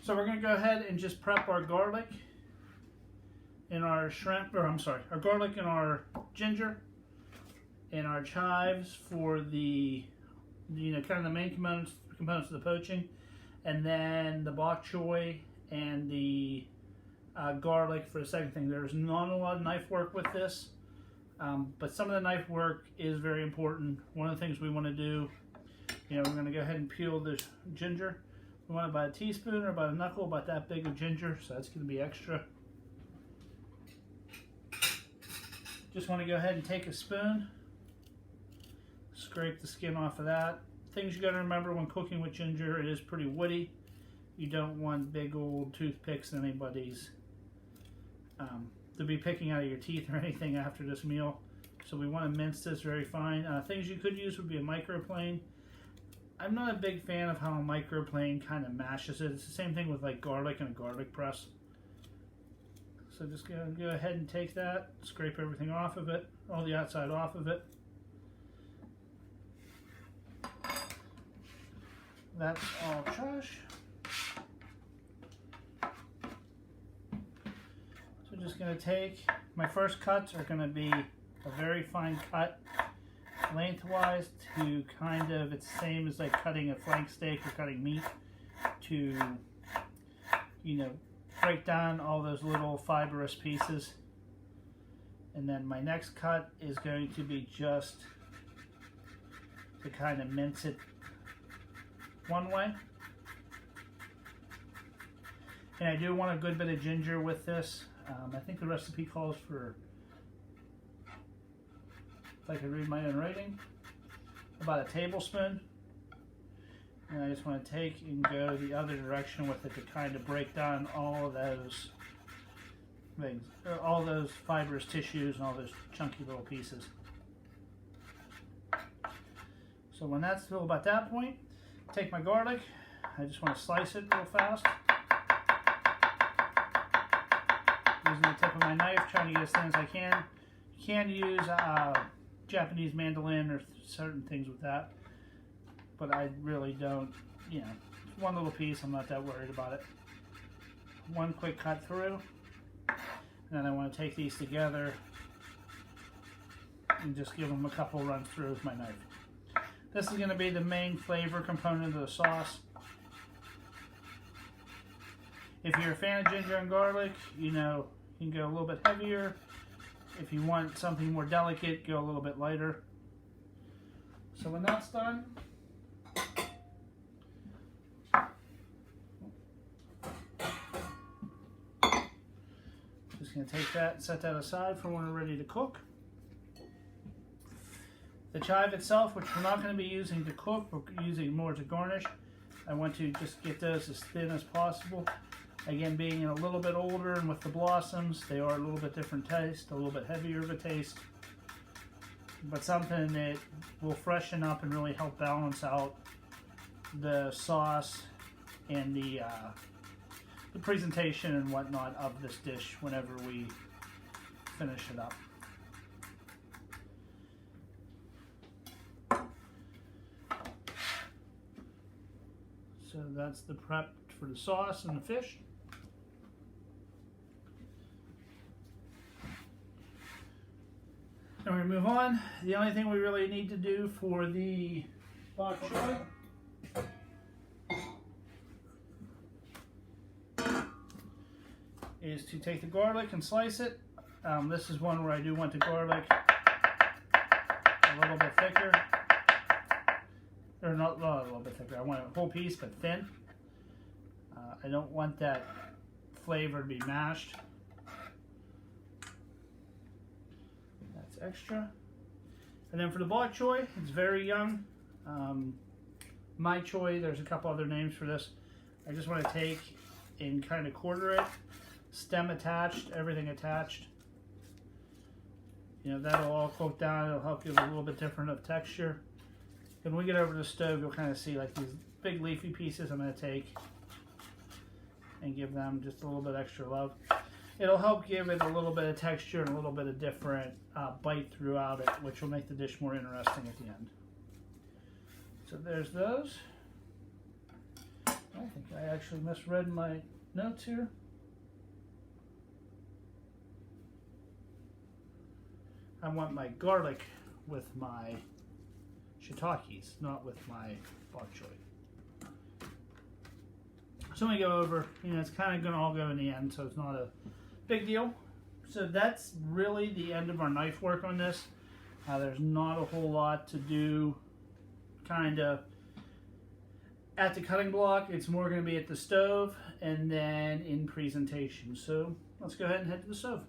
So we're going to go ahead and just prep our garlic and our shrimp, or I'm sorry, our garlic and our ginger and our chives for the, kind of the main components of the poaching, and then the bok choy and the garlic for the second thing. There's not a lot of knife work with this, but some of the knife work is very important. One of the things we want to do, we're going to go ahead and peel the ginger. We want about a teaspoon or about a knuckle, about that big of ginger, so that's going to be extra. Just want to go ahead and take a spoon, scrape the skin off of that. Things you got to remember when cooking with ginger, it is pretty woody. You don't want big old toothpicks in anybody's to be picking out of your teeth or anything after this meal. So we want to mince this very fine. Things you could use would be a microplane. I'm not a big fan of how a microplane kind of mashes it. It's the same thing with like garlic and a garlic press. So just go ahead and take that, scrape everything off of it, all the outside off of it. That's all trash. So just going to take, my first cuts are going to be a very fine cut lengthwise to kind of, it's the same as like cutting a flank steak or cutting meat, to, break down all those little fibrous pieces. And then my next cut is going to be just to kind of mince it one way. And I do want a good bit of ginger with this. I think the recipe calls for, if I could read my own writing, about a tablespoon. And I just want to take and go the other direction with it to kind of break down all of those things, all those fibrous tissues and all those chunky little pieces. So when that's still about that point, take my garlic. I just want to slice it real fast. Using the tip of my knife, trying to get as thin as I can. You can use Japanese mandolin or certain things with that, but I really don't, one little piece, I'm not that worried about it. One quick cut through, and then I want to take these together and just give them a couple runs through with my knife. This is going to be the main flavor component of the sauce. If you're a fan of ginger and garlic, you can go a little bit heavier. If you want something more delicate, go a little bit lighter. So when that's done, just going to take that and set that aside for when we're ready to cook. The chive itself, which we're not going to be using to cook, we're using more to garnish. I want to just get those as thin as possible. Again, being a little bit older and with the blossoms, they are a little bit different taste, a little bit heavier of a taste, but something that will freshen up and really help balance out the sauce and the presentation and whatnot of this dish whenever we finish it up. So that's the prep for the sauce and the fish. And we move on. The only thing we really need to do for the bok choy is to take the garlic and slice it. This is one where I do want the garlic a little bit thicker. Or not a little bit thicker. I want a whole piece, but thin. I don't want that flavor to be mashed. That's extra. And then for the bok choy, it's very young. My choy, there's a couple other names for this. I just want to take and kind of quarter it. Stem attached, everything attached. That'll all cook down. It'll help give a little bit different of texture. When we get over to the stove, you'll kind of see like these big leafy pieces I'm going to take and give them just a little bit extra love. It'll help give it a little bit of texture and a little bit of different bite throughout it, which will make the dish more interesting at the end. So there's those. I think I actually misread my notes here. I want my garlic with my shiitakes, not with my bok choy. So I'm going to go over, it's kind of going to all go in the end, so it's not a big deal. So that's really the end of our knife work on this. There's not a whole lot to do kind of at the cutting block. It's more going to be at the stove and then in presentation. So let's go ahead and head to the stove.